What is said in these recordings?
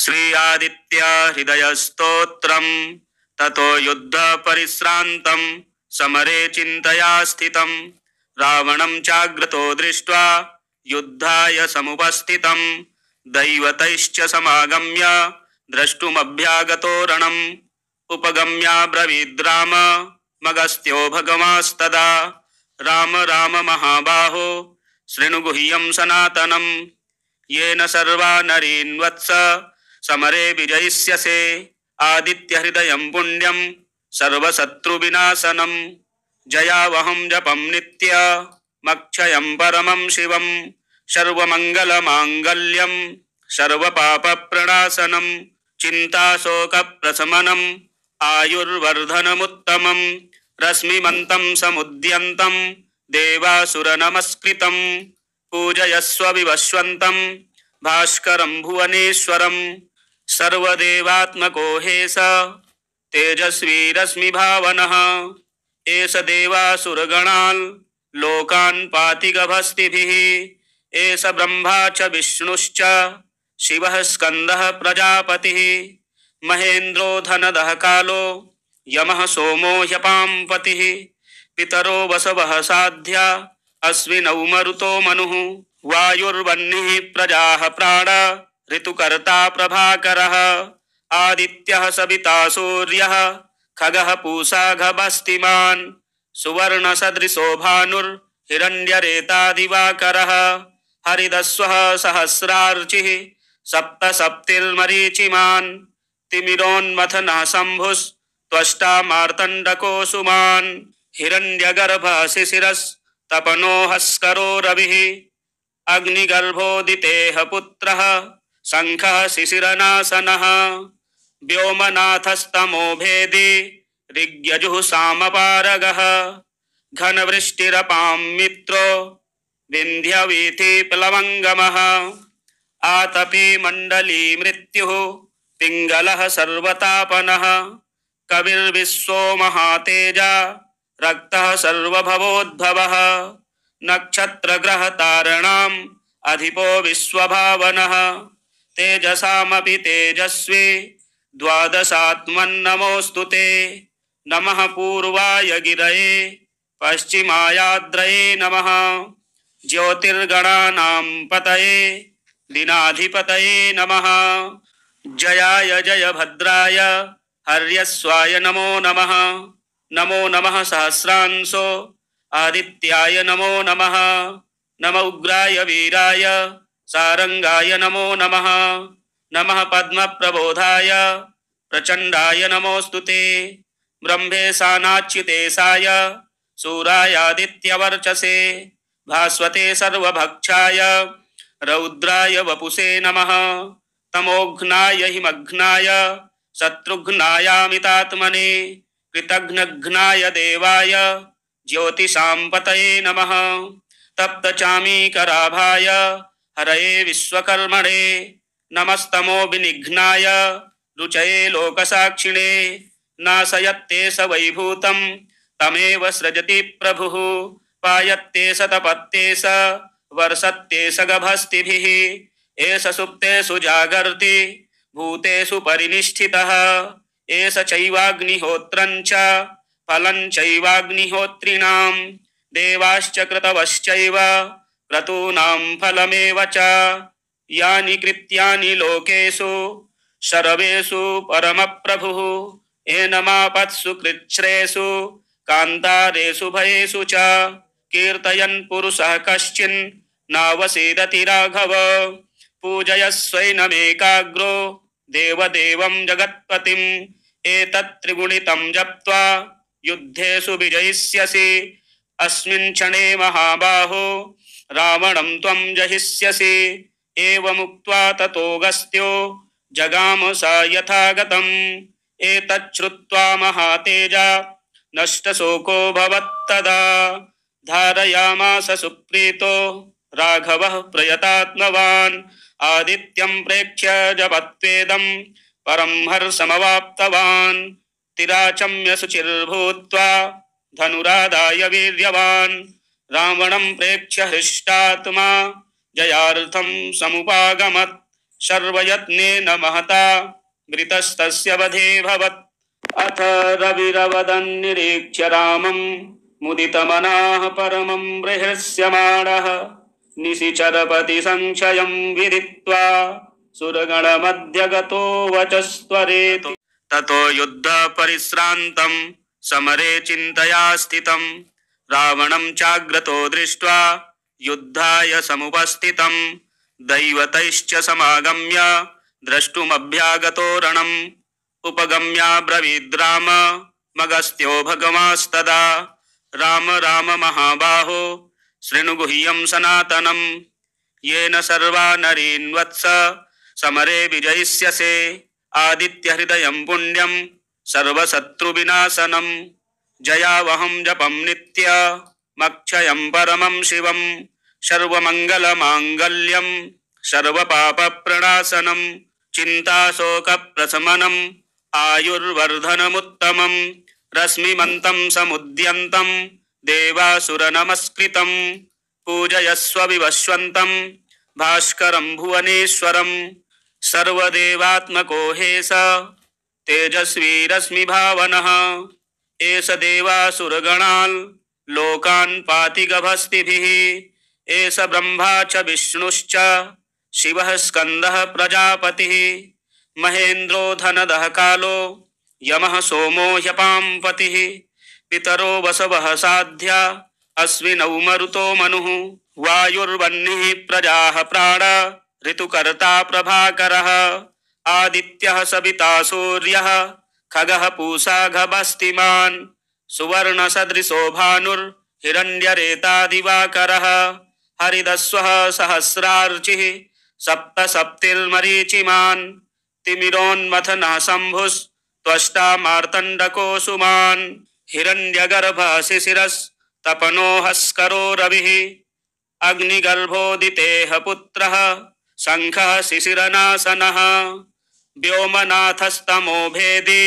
श्री आदित्य हृदय स्तोत्रम ततो युद्ध परिश्रांतं समरे चिंतया स्थितं रावणं चाग्रतो दृष्ट्वा युद्धाय समुपस्थितं दैवतैश्च समागम्य द्रष्टुमभ्यागतो रणम् उपगम्या ब्रवीद्राम मगस्त्यो भगवास्तदा राम राम महाबाहो शृणु गुह्यं सनातनं येन सर्वा नरीन् वत्स समरे विजयिष्यसे आदित्य हृदयं पुण्यं सर्वशत्रुविनाशनं जयावहं जपं नित्य मक्षयं परमं शिवं सर्वमङ्गलमाङ्गल्यं सर्वपापप्रणाशनं चिन्ताशोकप्रशमनम् आयुर्वर्धनमुत्तमं रश्मिमन्तं समुद्यन्तं देवासुरनमस्कृतं पूजयस्व विवस्वन्तं भास्करं भुवनेश्वरं सर्वदेवात्मको हेस तेजस्वी रश्मिभावनः एष देवासुरगणान् लोकान् पाति गभस्तिभिः एष ब्रह्मा च विष्णुश्च शिवः स्कन्दः प्रजापतिः महेन्द्रो धनदः कालो यमः सोमो ह्यपां पतिः पितरो वसवः साध्या अश्विनौ मरुतो मनुः वायुर्वह्निः प्रजाः प्राण ऋतुकर्ता प्रभाकरः आदित्यः सविता सूर्यः खगः पूषा गभस्तिमान् सुवर्णसदृशो भानुर्हिरण्यरेता दिवाकरः हरिदस्वः सहस्रार्चिः सप्तसप्तिर्मरीचिमान् तिमिरोन्मथनः शम्भुस्त्वष्टा मार्तण्डकोऽसुमान् हिरण्यगर्भः शिशिरस्तपनो हस्करो रविः अग्निगर्भोदितेः पुत्रः शङ्खः शिशिरनाशनः व्योमनाथस्तमो भेदी ऋग्यजुः सामपारगः घनवृष्टिरपां मित्रो विन्ध्यवीथिप्लवङ्गमः आतपी मण्डली मृत्युः पिङ्गलः सर्वतापनः कविर्विश्वो महातेजा रक्तः सर्वभवोद्भवः नक्षत्रग्रहतारणाम् अधिपो विश्वभावनः तेजसामपि तेजस्वी द्वादशात्मन्नमोऽस्तु ते नमः पूर्वाय गिरये पश्चिमायाद्रये नमः ज्योतिर्गणानां पतये दिनाधिपतये नमः जयाय जयभद्राय हर्यस्वाय नमो नमः नमो नमः सहस्रांशो आदित्याय नमो नमः नमः उग्राय वीराय सारंगाय नमो नमः नमः पद्मप्रबोधाय प्रचण्डाय नमोऽस्तुते ब्रह्मेशानाच्युतेशाय सूरायादित्यवर्चसे भास्वते सर्वभक्षाय रौद्राय वपुषे नमः तमोघ्नाय हिमघ्नाय शत्रुघ्नायामितात्मने कृतघ्नघ्नाय देवाय ज्योतिषां पतये नमः तप्तचामीकराभाय हरये विश्वकर्मणे नमस्तमो विनिघ्नाय रुचये लोकसाक्षिणे नाशयत्ते स वैभूतं तमेव सृजति प्रभुः पायत्ते स तपत्ते स वर्षत्ते स गभस्तिभिः एष सुप्तेषु जागर्ति भूतेषु परिनिष्ठितः एष चैवाग्निहोत्रं च फलं चैवाग्निहोत्रिणां देवाश्च क्रतवश्चैव क्रतूनां फलमेव च यानि कृत्यानि लोकेषु सर्वेषु परमप्रभुः एनमापत्सु कृच्छ्रेषु कान्तारेषु भयेषु च कीर्तयन् पुरुषः कश्चिन् नावसीदति राघव पूजयस्वैनमेकाग्रो देवदेवं जगत्पतिम् एतत् त्रिगुणितं जप्त्वा युद्धेषु विजयिष्यसि अस्मिन् क्षणे महाबाहो रावणं त्वं जहिष्यसि एवमुक्त्वा ततोऽगस्त्यो जगाम स यथागतम् एतच्छ्रुत्वा महातेजा नष्टशोको भवत्तदा धारयामास सुप्रीतो राघवः प्रयतात्मवान् आदित्यं प्रेक्ष्य जपत्वेदं परं हर्षमवाप्तवान् तिराचम्य शुचिर्भूत्वा धनुरादाय वीर्यवान् रावणं प्रेक्ष्य हृष्टात्मा जयार्थं समुपागमत् सर्वयत्नेन महता मृतस्तस्य वधेऽभवत्। अथ रविरवदन् निरीक्ष्य रामं मुदितमनाः परमं बृहस्यमाणः निशिचरपति संशयं विदित्वा सुरगणमध्यगतो वचस्त्वरेति। ततो युद्ध परिश्रान्तं समरे चिन्तया स्थितं रावणं चाग्रतो दृष्ट्वा युद्धाय समुपस्थितं दैवतैश्च समागम्य द्रष्टुमभ्यागतो रणम् उपगम्याब्रवीद् राम मगस्त्यो भगवास्तदा राम राम महाबाहो शृणु गुह्यं सनातनं येन सर्वा नरीन् वत्स समरे विजयिष्यसे आदित्य हृदयं पुण्यं सर्वशत्रुविनाशनं जयावहं जपं नित्य मक्षयं परमं शिवं सर्वमङ्गलमाङ्गल्यं सर्वपापप्रणाशनं चिन्ताशोकप्रशमनं आयुर्वर्धनमुत्तमं रश्मिमन्तं समुद्यन्तं देवासुरनमस्कृतं पूजयस्व विवस्वन्तं भास्करं भुवनेश्वरं सर्वदेवात्मको हेस तेजस्वी रश्मिभावनः एष देवासुरगणान् लोकान् पाति गभस्तिभिः एष ब्रह्मा च विष्णुश्च शिवः स्कन्दः प्रजापतिः महेन्द्रो धनदः कालो यमः सोमो ह्यपाम्पतिः पितरो वसवः साध्या अश्विनौ मरुतो मनुः वायुर्वह्निः प्रजाः प्राण ऋतुकर्ता प्रभाकरः आदित्यः सविता सूर्यः खगः पूषा गभस्तिमान् सुवर्णसदृशो भानुर्हिरण्यरेता दिवाकरः हरिदस्वः सहस्रार्चिः सप्त सप्तिर्मरीचिमान् तिमिरोन्मथनः शम्भुस्त्वष्टा मार्तण्डको सुमान् हिरण्यगर्भः शिशिरस्तपनो हस्करो रविः अग्निगर्भोदितेः पुत्रः शङ्खः शिशिरनाशनः व्योमनाथस्तमो भेदी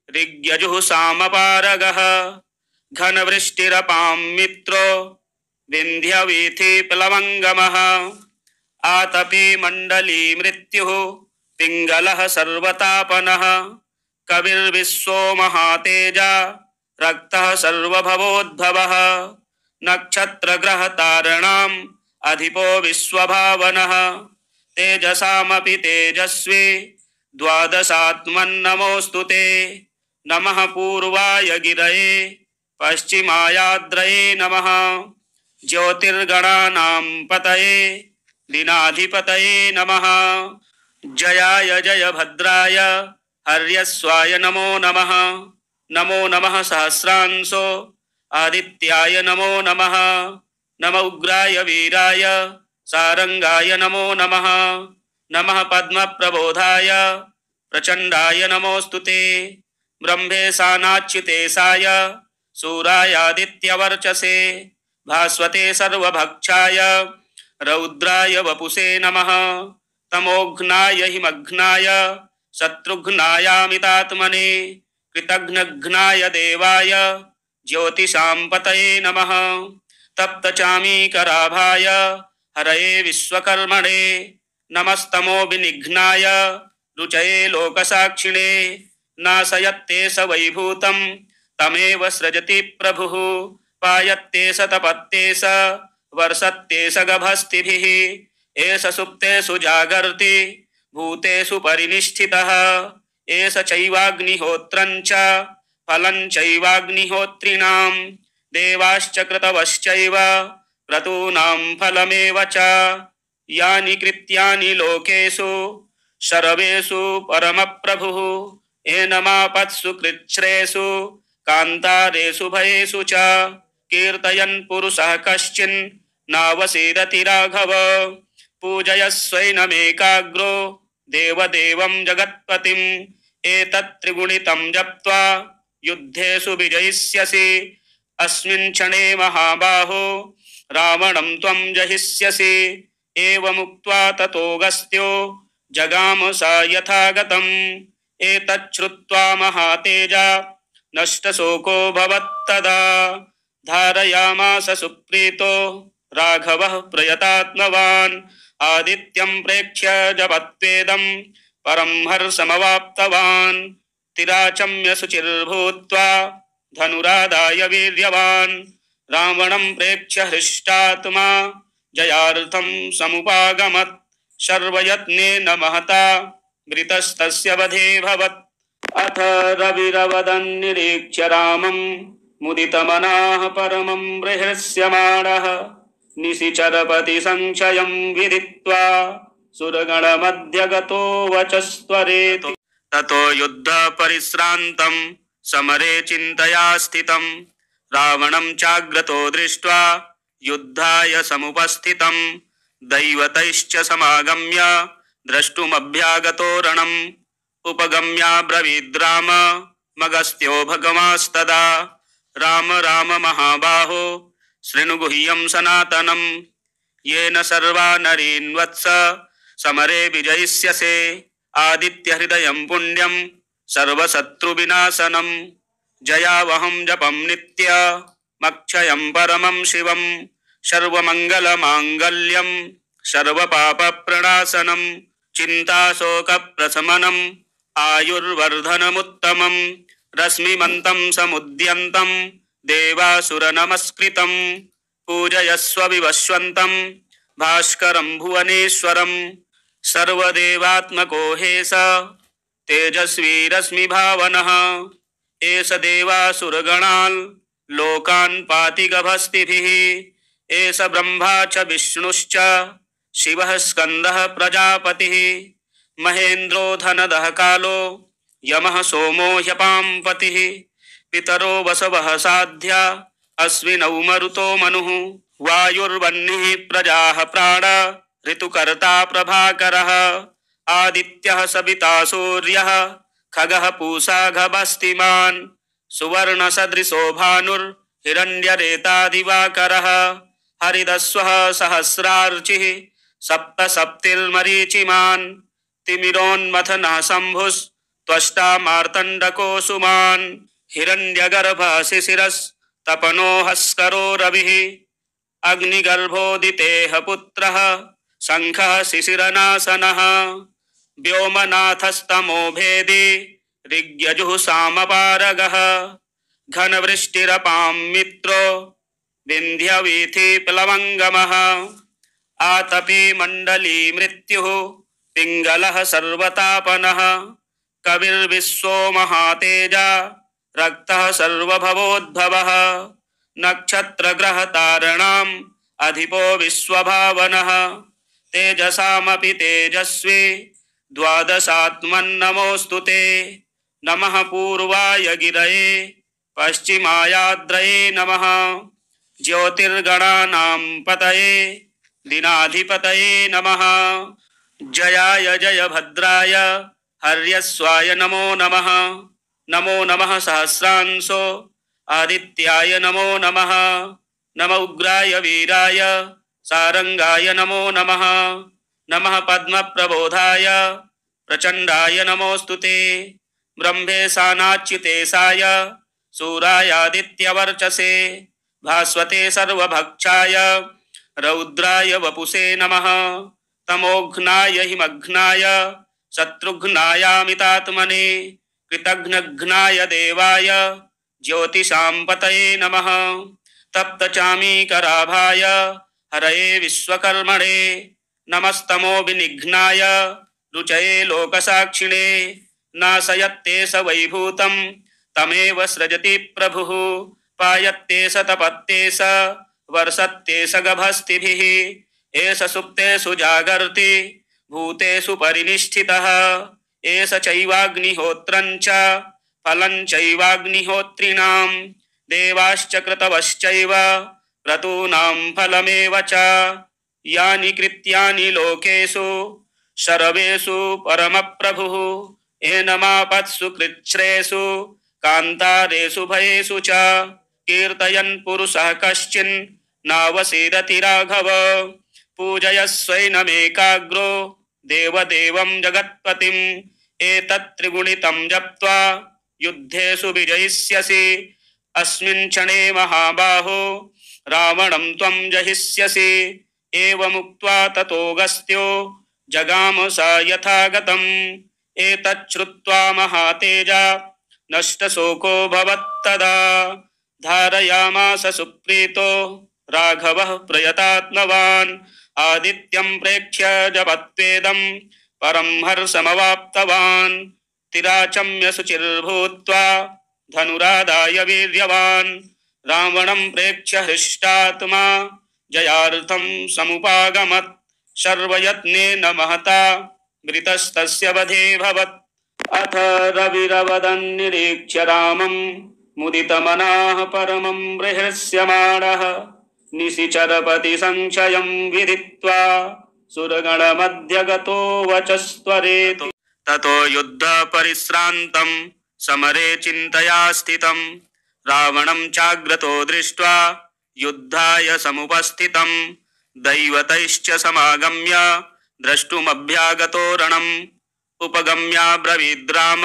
ऋग्यजुः सामपारगः घनवृष्टिरपां मित्रो विन्ध्यवीथिप्लवङ्गमः आतपी मण्डली मृत्युः पिङ्गलः सर्वतापनः कविर्विश्वो महातेजा रक्तः सर्वभवोद्भवः नक्षत्रग्रहतारणाम् अधिपो विश्वभावनः तेजसामपि तेजस्वी द्वादशात्मन्नमोऽस्तु ते नमः पूर्वाय गिरये पश्चिमायाद्रये नमः ज्योतिर्गणानां पतये दिनाधिपतये नमः जयाय जयभद्राय हर्यस्वाय नमो नमः नमो नमः सहस्रांशो आदित्याय नमो नमः नम उग्राय वीराय सारंगाय नमो नमः नमः पद्मप्रबोधाय प्रचंडाय नमोस्तुते ब्रह्मेशानाच्युतेशाय सूरायादित्यवर्चसे भास्वते सर्वभक्षाय रौद्राय वपुषे नमः तमोघ्नाय हिमघ्नाय शत्रुघ्नायामितात्मने कृतघ्नघ्नाय देवाय ज्योतिषां पतये नमः तप्तचामीकराभाय हरये विश्वकर्मणे नमस्तमो विनिघ्नाय रुचये लोकसाक्षिणे नाशयत्ते स वैभूतं तमेव सृजति प्रभुः पायत्ते स तपत्ते स वर्षत्ते स गभस्तिभिः एष सुप्तेषु जागर्ति भूतेषु परिनिष्ठितः एष चैवाग्निहोत्रं च फलं चैवाग्निहोत्रिणां देवाश्च कृतवश्चैव क्रतूनां फलमेव च यानि कृत्यानि लोकेषु सर्वेषु परमप्रभुः एनमापत्सु कृच्छ्रेषु कान्तारेषु भयेषु च कीर्तयन् पुरुषः कश्चिन् नावसीदति राघव पूजयस्वैनमेकाग्रो देवदेवं जगत्पतिम् एतत् त्रिगुणितं जप्त्वा युद्धेषु विजयिष्यसि अस्मिन् क्षणे महाबाहो रावणं त्वं जहिष्यसि एवमुक्त्वा ततोऽगस्त्यो जगाम स यथागतम् एतच्छ्रुत्वा महातेजा नष्टशोको भवत्तदा धारयामास सुप्रीतो राघवः प्रयतात्मवान् आदित्यं प्रेक्ष्य जपत्वेदं परं हर्षमवाप्तवान् तिराचम्य शुचिर्भूत्वा धनुरादाय वीर्यवान् रावणं प्रेक्ष्य हृष्टात्मा जयार्थं समुपागमत् सर्वयत्नेन महता वृतस्तस्य वधे भवत् अथ रविरवदन् निरीक्ष्य रामं मुदितमनाः परमं बृहस्यमाणः निशिचरपति संशयं विदित्वा सुरगणमध्यगतो वचस्त्वरेति ततो युद्ध परिश्रान्तं समरे चिन्तया स्थितं रावणं चाग्रतो दृष्ट्वा युद्धाय समुपस्थितं दैवतैश्च समागम्य द्रष्टुमभ्यागतो रणम् उपगम्याब्रवीद् राम मगस्त्यो भगवास्तदा राम राम महाबाहो शृणु गुह्यं सनातनं येन सर्वा नरीन् वत्स समरे विजयिष्यसे आदित्य हृदयं पुण्यं सर्वशत्रुविनाशनं जयावहं जपं नित्य मक्षयं परमं शिवं सर्वमङ्गलमाङ्गल्यं सर्वपापप्रणाशनं चिन्ताशोकप्रशमनम् आयुर्वर्धनमुत्तमं रश्मिमन्तं समुद्यन्तं देवासुरनमस्कृतं पूजयस्व विवस्वन्तं भास्करं भुवनेश्वरं सर्वदेवात्मको हेस तेजस्वी रश्मिभावनः एष देवासुरगणान् लोकान् पाति गभस्तिभिः एष ब्रह्मा च विष्णुश्च शिवः स्कन्दः प्रजापतिः महेन्द्रो धनदः कालो यमः सोमो ह्यपां पतिः पितरो वसवः साध्या अश्विनौ मरुतो मनुः वायुर्वह्निः प्रजाः प्राण ऋतुकर्ता प्रभाकरः आदित्यः सविता सूर्यः खगः पूषा गभस्तिमान् सुवर्णसदृशो भानुर्हिरण्यरेता दिवाकरः हरिदस्वः सहस्रार्चिः सप्तसप्तिर्मरीचिमान् तिमिरोन्मथनः शम्भुस्त्वष्टा मार्तण्डकोऽसुमान् हिरण्यगर्भः शिशिरस्तपनो हस्करो रविः अग्निगर्भोदितेः पुत्रः शङ्खः शिशिरनाशनः व्योमनाथस्तमो भेदी ऋग्यजुः सामपारगः घनवृष्टिरपां मित्रो विन्ध्यवीथि प्लवङ्गमः आतपी मण्डली मृत्युः पिङ्गलः सर्वतापनः कविर्विश्वो महातेजा रक्तः सर्वभवोद्भवः नक्षत्रग्रहतारणाम् अधिपो विश्वभावनः तेजसामपि तेजस्वी द्वादशात्मन्नमोऽस्तु ते नमः पूर्वाय गिरये पश्चिमायाद्रये नमः ज्योतिर्गणानां पतये दिनाधिपतये नमः जयाय जयभद्राय हर्यस्वाय नमो नमः नमो नमः सहस्रांशो आदित्याय नमो नमः नम उग्राय वीराय सारंगाय नमो नमः नमः पद्मप्रबोधाय प्रचण्डाय नमोऽस्तुते ब्रह्मेशानाच्युतेशाय सूरायादित्यवर्चसे भास्वते सर्वभक्षाय रौद्राय वपुषे नमः तमोघ्नाय हिमघ्नाय शत्रुघ्नायामितात्मने कृतघ्नघ्नाय देवाय ज्योतिषां पतये नमः तप्तचामीकराभाय हरये विश्वकर्मणे नमस्तमो विनिघ्नाय रुचये लोकसाक्षिणे नाशयत्ते स वैभूतं तमेव सृजति प्रभुः पायत्ते स तपत्ते स वर्षत्ते स गभस्तिभिः एष सुप्तेषु जागर्ति भूतेषु परिनिष्ठितः एष चैवाग्निहोत्रं च फलं चैवाग्निहोत्रिणां देवाश्च क्रतवश्चैव क्रतूनां फलमेव च यानि कृत्यानि लोकेषु सर्वेषु परमप्रभुः एनमापत्सु कृच्छ्रेषु कान्तारेषु भयेषु च कीर्तयन् पुरुषः कश्चिन् नावसीदति राघव पूजयस्वैनमेकाग्रो देवदेवं जगत्पतिम् एतत् त्रिगुणितं जप्त्वा युद्धेषु विजयिष्यसि अस्मिन् क्षणे महाबाहो रावणं त्वं जहिष्यसि। एवमुक्त्वा ततोऽगस्त्यो जगाम स यथागतम्। एतच्छ्रुत्वा महातेजा नष्टशोको भवत्तदा। धारयामास सुप्रीतो राघवः प्रयतात्मवान्। आदित्यं प्रेक्ष्य जपत्वेदं परं हर्षमवाप्तवान्। तिराचम्य शुचिर्भूत्वा धनुरादाय वीर्यवान्। रावणं प्रेक्ष्य हृष्टात्मा जयार्थं समुपागमत्। सर्वयत्नेन महता मृतस्तस्य वधेऽभवत्। अथ रविरवदन् निरीक्ष्य रामं मुदितमनाः परमं बृहस्यमाणः। निशिचरपति संशयं विदित्वा सुरगणमध्यगतो वचस्त्वरेति। ततो युद्ध परिश्रान्तं समरे चिन्तया स्थितं। रावणं चाग्रतो दृष्ट्वा युद्धाय समुपस्थितं। दैवतैश्च समागम्य द्रष्टुमभ्यागतो रणम्। उपगम्याब्रवीद्राम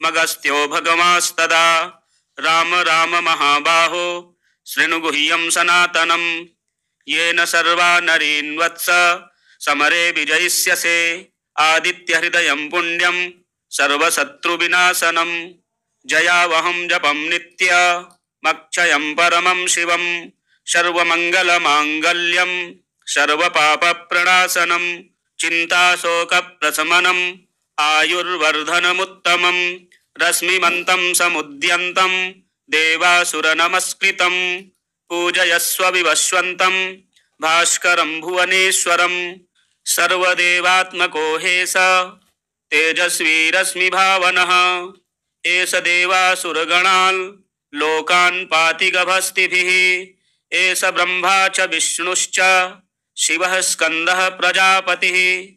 मगस्त्यो भगवास्तदा। राम राम महाबाहो शृणु गुह्यं सनातनम्। येन सर्वा नरीन् वत्स समरे विजयिष्यसे। आदित्यहृदयं पुण्यं सर्वशत्रुविनाशनम्। जयावहं जपं नित्यमक्षयं परमं शिवं। सर्वमङ्गलमाङ्गल्यं सर्वपापप्रणाशनं। चिन्ताशोकप्रशमनम् आयुर्वर्धनमुत्तमम्। रश्मिमन्तं समुद्यन्तं देवासुरनमस्कृतं। पूजयस्व विवस्वन्तं भास्करं भुवनेश्वरम्। सर्वदेवात्मको हेस तेजस्वी रश्मिभावनः। एष देवासुरगणान् लोकान् पाति गभस्तिभिः। एष ब्रह्मा च विष्णुश्च शिवः स्कन्दः प्रजापतिः।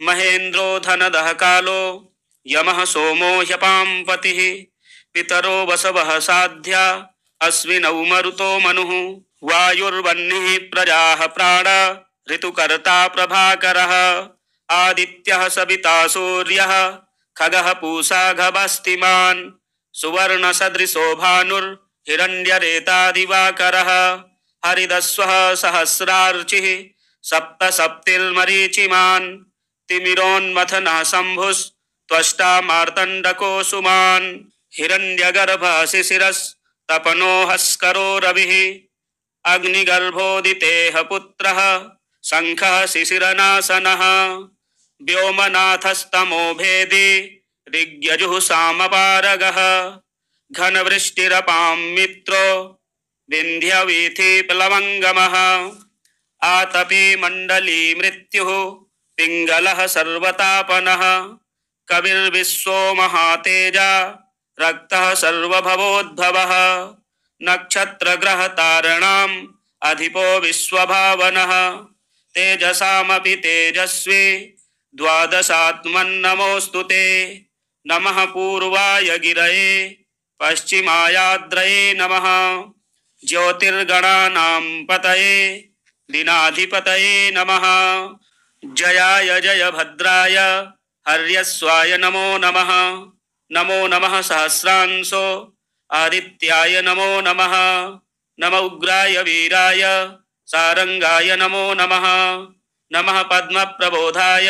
महेन्द्रो धनदः कालो यमः सोमो ह्यपाम्पतिः। पितरो वसवः साध्या अश्विनौ मरुतो मनुः। वायुर्वह्निः प्रजाः प्राण ऋतुकर्ता प्रभाकरः। आदित्यः सविता सूर्यः खगः पूषा गभस्तिमान्। सुवर्णसदृशो भानुर्हिरण्यरेता दिवाकरः। हरिदस्वः सहस्रार्चिः सप्त सप्तिर्मरीचिमान्। तिमिरोन्मथनः शम्भुस्त्वष्टा मार्तण्डको सुमान्। हिरण्यगर्भः शिशिरस्तपनो हस्करो रविः। अग्निगर्भोदितेः पुत्रः शङ्खः शिशिरनाशनः। व्योमनाथस्तमो भेदी ऋग्यजुः सामपारगः। घनवृष्टिरपां मित्रो विन्ध्यवीथिप्लवङ्गमः। आतपी मण्डली मृत्युः पिङ्गलः सर्वतापनः। कविर्विश्वो महातेजा रक्तः सर्वभवोद्भवः। नक्षत्रग्रहतारणाम् अधिपो विश्वभावनः। तेजसामपि तेजस्वी द्वादशात्मन्नमोऽस्तु ते। नमः पूर्वाय गिरये पश्चिमायाद्रये नमः। ज्योतिर्गणानां पतये दिनाधिपतये नमः। जयाय जयभद्राय हर्यस्वाय नमो नमः। नमो नमः सहस्रांशो आदित्याय नमो नमः। नम उग्राय वीराय सारंगाय नमो नमः। नमः पद्मप्रबोधाय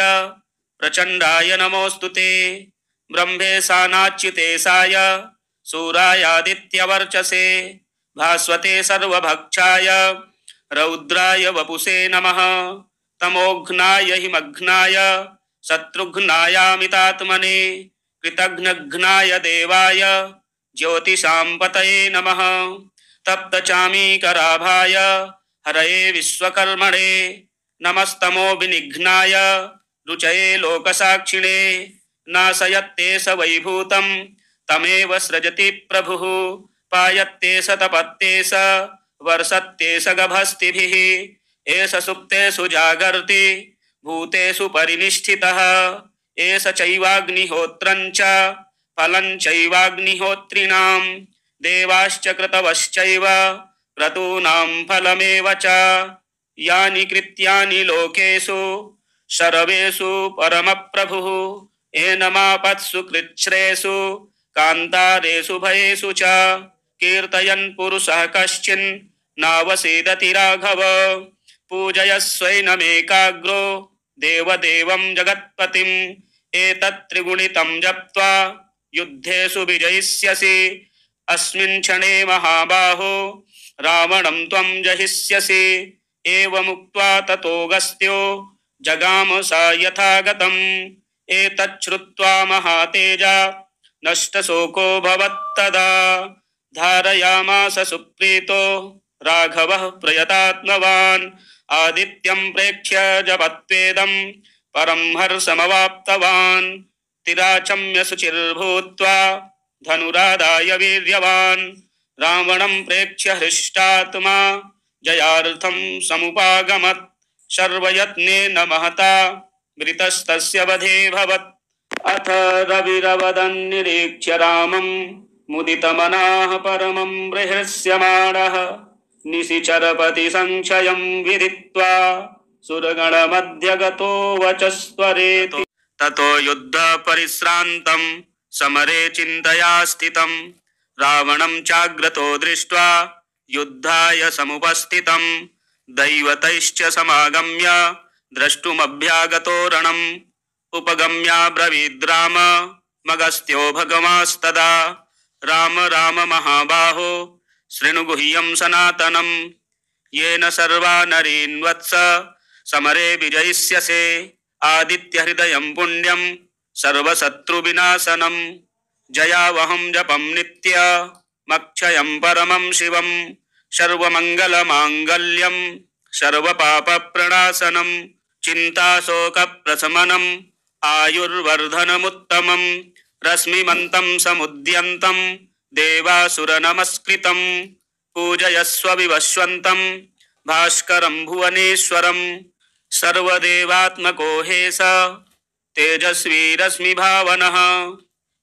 प्रचण्डाय नमोऽस्तु ते। ब्रह्मेशानाच्युतेशाय सूरायादित्यवर्चसे। भास्वते सर्वभक्षाय रौद्राय वपुषे नमः। तमोघ्नाय हिमघ्नाय शत्रुघ्नायामितात्मने। कृतघ्नघ्नाय देवाय ज्योतिषां पतये नमः। तप्तचामीकराभाय हरये विश्वकर्मणे। नमस्तमो विनिघ्नाय रुचये लोकसाक्षिणे। नाशयत्तेष वैभूतं तमेव सृजति प्रभुः। पायत्तेष तपत्तेष वर्षत्तेष गभस्तिभिः। एष सुप्तेषु जागर्ति भूतेषु परिनिष्ठितः। एष चैवाग्निहोत्रं च फलं चैवाग्निहोत्रिणां। देवाश्च क्रतवश्चैव क्रतूनां फलमेव च। यानि कृत्यानि लोकेषु सर्वेषु परमप्रभुः। एनमापत्सु कृच्छ्रेषु कान्तारेषु भयेषु च। कीर्तयन् पुरुषः कश्चिन् नावसेदति राघव पूजयस्वैनमेकाग्रो देवदेवं जगत्पतिम् एतत् त्रिगुणितं जप्त्वा युद्धेषु विजयिष्यसि अस्मिन् क्षणे महाबाहो रावणं त्वं जहिष्यसि एवमुक्त्वा ततोऽगस्त्यो जगाम स यथागतम् एतत् श्रुत्वा महातेजा नष्टशोको भवत्तदा धारयामास सुप्रीतो राघवः प्रयतात्मवान् आदित्यं प्रेक्ष्य जपत्वेदं परं हर्षमवाप्तवान् तिराचम्य शुचिर्भूत्वा धनुरादाय वीर्यवान् रावणं प्रेक्ष्य हृष्टात्मा जयार्थं समुपागमत् सर्वयत्नेन महता मृतस्तस्य वधेऽभवत् अथ रविरवदन् निरीक्ष्य रामं मुदितमनाः परमं बृहस्यमाणः निशिचरपति संशयं विदित्वा सुरगणमध्यगतो वचस्त्वरेति ततो युद्ध परिश्रान्तं समरे चिन्तया स्थितं रावणं चाग्रतो दृष्ट्वा युद्धाय समुपस्थितं दैवतैश्च समागम्य द्रष्टुमभ्यागतो रणम् उपगम्याब्रवीद् राम मगस्त्यो भगवास्तदा राम राम महाबाहो शृणु गुह्यं सनातनं येन सर्वा नरीन् वत्स समरे विजयिष्यसे आदित्यहृदयं पुण्यं सर्वशत्रुविनाशनं जयावहं जपं नित्यमक्षयं परमं शिवं सर्वमङ्गलमाङ्गल्यं सर्वपापप्रणाशनं चिन्ताशोकप्रशमनम् आयुर्वर्धनमुत्तमं रश्मिमन्तं समुद्यन्तं देवासुरनमस्कृतं पूजयस्व विवस्वन्तं भास्करं भुवनेश्वरं सर्वदेवात्मको हेस तेजस्वी रश्मिभावनः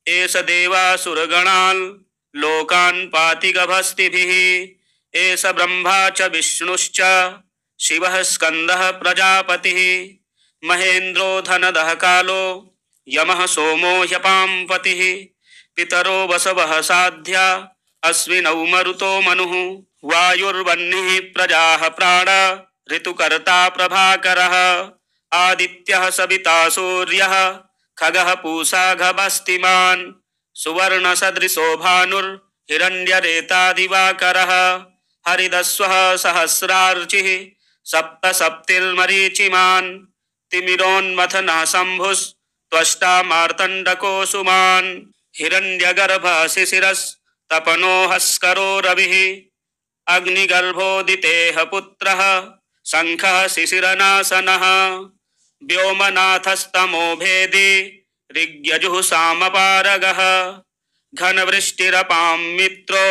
एष देवासुरगणान् लोकान् पाति गभस्तिभिः एष ब्रह्मा च विष्णुश्च शिवः स्कन्दः प्रजापतिः महेन्द्रो धनदः कालो यमः सोमो ह्यपां पतिः पितरो वसवः साध्या अश्विनौ मरुतो मनुः वायुर्वह्निः प्रजाः प्राण ऋतुकर्ता प्रभाकरः आदित्यः सविता सूर्यः खगः पूषा गभस्तिमान् सुवर्णसदृशो भानुर्हिरण्यरेता दिवाकरः हरिदस्वः सहस्रार्चिः सप्तसप्तिर्मरीचिमान् तिमिरोन्मथनः शम्भुस्त्वष्टा मार्तण्डकोऽसुमान् हिरण्यगर्भः शिशिरस्तपनो हस्करो रविः अग्निगर्भोदितेः पुत्रः शङ्खः शिशिरनाशनः व्योमनाथस्तमो भेदी ऋग्यजुः सामपारगः घनवृष्टिरपां मित्रो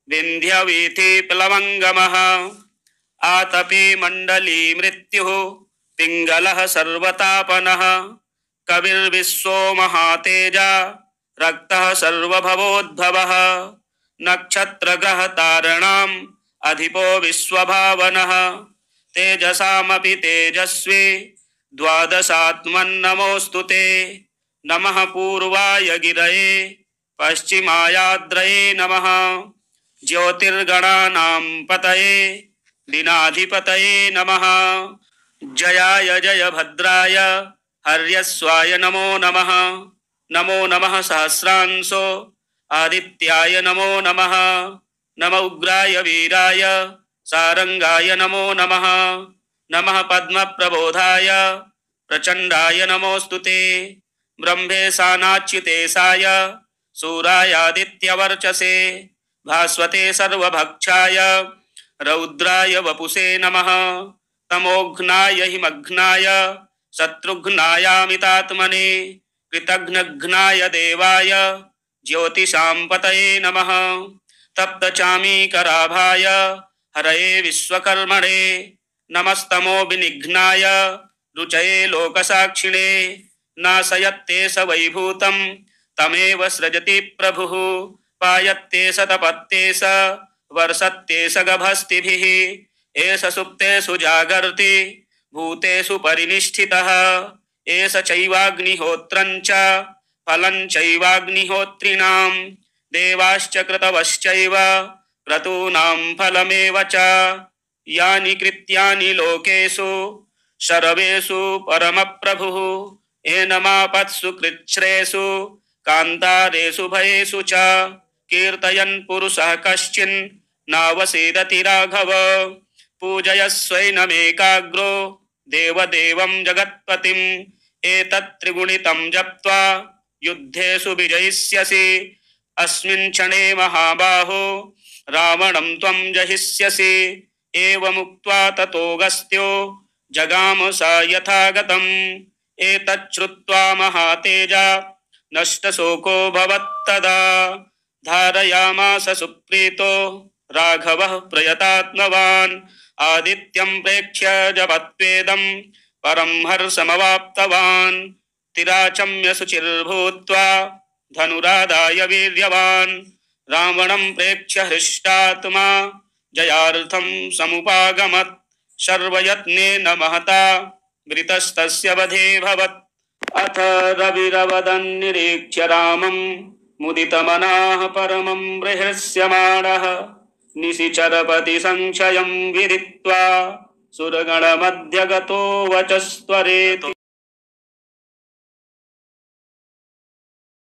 विन्ध्यवीथिप्लवङ्गमः आतपी मण्डली मृत्युः पिङ्गलः सर्वतापनः कविर्विश्वो महातेजा रक्तः सर्वभवोद्भवः नक्षत्रग्रहतारणाम् अधिपो विश्वभावनः तेजसामपि तेजस्वी द्वादशात्मन्नमोऽस्तु ते नमः पूर्वाय गिरये पश्चिमायाद्रये नमः ज्योतिर्गणानां पतये दिनाधिपतये नमः जयाय जयभद्राय हर्यस्वाय नमो नमः नमो नमः सहस्रांशो आदित्याय नमो नमः नम उग्राय वीराय सारंगाय नमो नमः नमः पद्मप्रबोधाय प्रचण्डाय नमोऽस्तुते ब्रह्मेशानाच्युतेशाय सूरायादित्यवर्चसे भास्वते सर्वभक्षाय रौद्राय वपुषे नमः तमोघ्नाय हिमघ्नाय शत्रुघ्नायामितात्मने कृतघ्नघ्नाय देवाय ज्योतिषां पतये नमः तप्तचामीकराभाय हरये विश्वकर्मणे नमस्तमो विनिघ्नाय रुचये लोकसाक्षिणे नाशयत्ते स वैभूतं तमेव सृजति प्रभुः पायत्ते स तपत्ते स वर्षत्ते स गभस्तिभिः एष सुप्तेषु जागर्ति भूतेषु परिनिष्ठितः एष चैवाग्निहोत्रं च फलं चैवाग्निहोत्रिणां देवाश्च क्रतवश्चैव क्रतूनां फलमेव च। यानि कृत्यानि लोकेषु सर्वेषु परमप्रभुः एनमापत्सु कृच्छ्रेषु कान्तारेषु भयेषु च कीर्तयन् पुरुषः कश्चिन् नावसीदति राघव। पूजयस्वैनमेकाग्रो देवदेवं जगत्पतिम् एतत् त्रिगुणितं जप्त्वा युद्धेषु विजयिष्यसि। अस्मिन् क्षणे महाबाहो रावणं त्वं जहिष्यसि। एवमुक्त्वा ततोऽगस्त्यो जगाम स यथागतम्। एतत् श्रुत्वा महातेजा नष्टशोको भवत्तदा। धारयामास सुप्रीतो राघवः प्रयतात्मवान्। आदित्यं प्रेक्ष्य जपत्वेदं परं हर्षमवाप्तवान्। तिराचम्य शुचिर्भूत्वा धनुरादाय वीर्यवान्। रावणं प्रेक्ष्य हृष्टात्मा जयार्थं समुपागमत्। सर्वयत्नेन महता वृतस्तस्य वधेऽभवत्। अथ रविरवदन् निरीक्ष्य रामं मुदितमनाः परमं बृहस्यमाणः। निशिचरपति संशयं विदित्वा सुरगणमध्य गतो वचस्त्वरेति।